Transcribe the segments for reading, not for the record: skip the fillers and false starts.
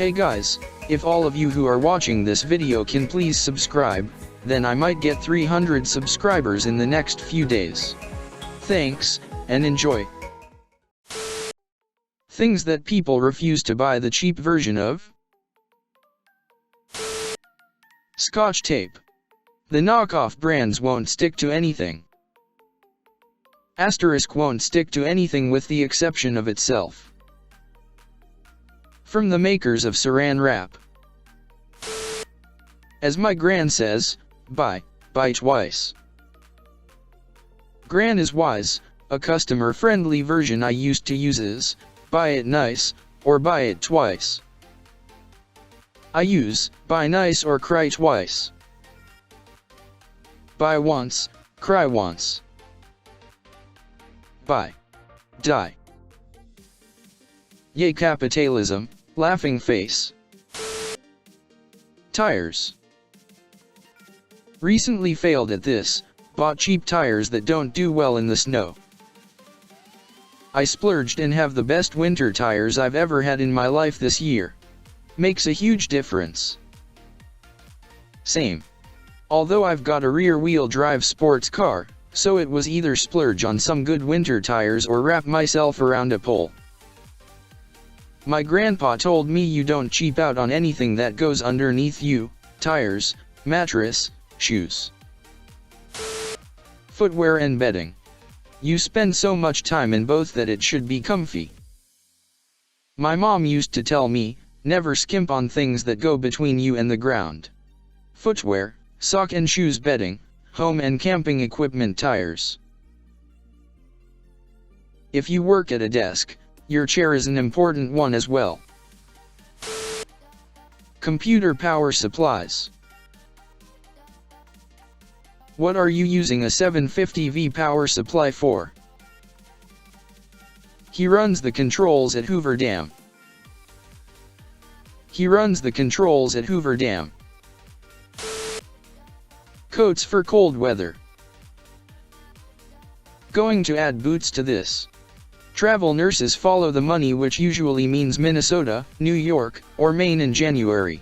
Hey guys, if all of you who are watching this video can please subscribe, then I might get 300 subscribers in the next few days. Thanks, and enjoy. Things that people refuse to buy the cheap version of. Scotch tape. The knockoff brands won't stick to anything. Asterisk won't stick to anything with the exception of itself. From the makers of Saran Wrap. As my gran says, buy twice. Gran is wise. A customer-friendly version I used to use is, buy it nice, or buy it twice. I use, buy nice or cry twice. Buy once, cry once. Buy. Die. Yay capitalism, laughing face. Tires. Recently failed at this, bought cheap tires that don't do well in the snow. I splurged and have the best winter tires I've ever had in my life this year. Makes a huge difference. Same. Although I've got a rear-wheel drive sports car, so it was either splurge on some good winter tires or wrap myself around a pole. My grandpa told me you don't cheap out on anything that goes underneath you: tires, mattress, shoes, footwear and bedding. You spend so much time in both that it should be comfy. My mom used to tell me, never skimp on things that go between you and the ground. Footwear, sock and shoes, bedding, home and camping equipment, tires. If you work at a desk, your chair is an important one as well. Computer power supplies. What are you using a 750V power supply for? He runs the controls at Hoover Dam. He runs the controls at Hoover Dam. Coats for cold weather. Going to add boots to this. Travel nurses follow the money, which usually means Minnesota, New York, or Maine in January.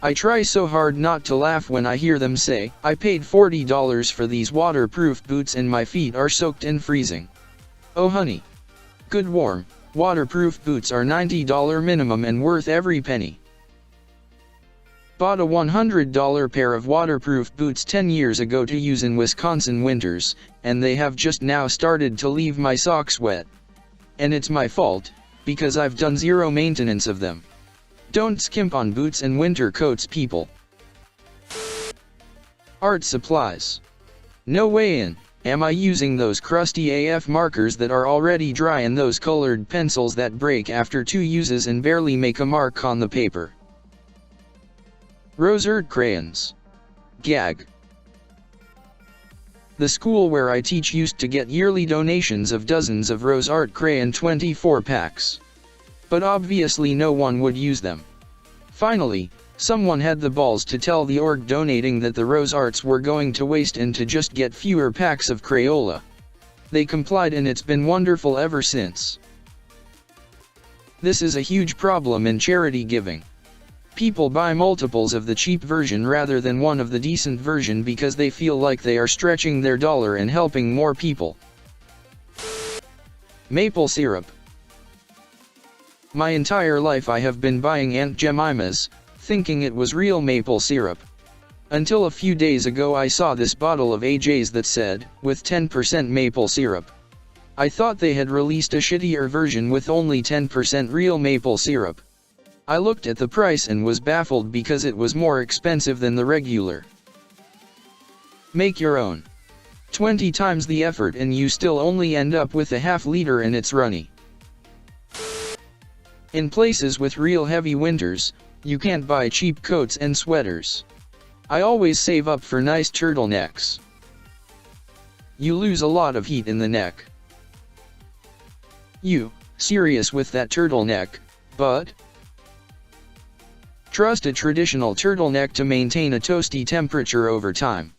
I try so hard not to laugh when I hear them say, I paid $40 for these waterproof boots and my feet are soaked and freezing. Oh honey. Good warm, waterproof boots are $90 minimum and worth every penny. Bought a $100 pair of waterproof boots 10 years ago to use in Wisconsin winters, and they have just now started to leave my socks wet. And it's my fault, because I've done zero maintenance of them. Don't skimp on boots and winter coats, people. Art supplies. No way in, am I using those crusty AF markers that are already dry and those colored pencils that break after 2 uses and barely make a mark on the paper. Rose art crayons. Gag. The school where I teach used to get yearly donations of dozens of Rose art crayon 24 packs. But obviously no one would use them. Finally, someone had the balls to tell the org donating that the Rose arts were going to waste and to just get fewer packs of Crayola. They complied and it's been wonderful ever since. This is a huge problem in charity giving. People buy multiples of the cheap version rather than one of the decent version because they feel like they are stretching their dollar and helping more people. Maple syrup. My entire life I have been buying Aunt Jemima's, thinking it was real maple syrup. Until a few days ago I saw this bottle of AJ's that said, with 10% maple syrup. I thought they had released a shittier version with only 10% real maple syrup. I looked at the price and was baffled because it was more expensive than the regular. Make your own. 20 times the effort and you still only end up with a half liter and it's runny. In places with real heavy winters, you can't buy cheap coats and sweaters. I always save up for nice turtlenecks. You lose a lot of heat in the neck. You serious with that turtleneck, bud? Trust a traditional turtleneck to maintain a toasty temperature over time.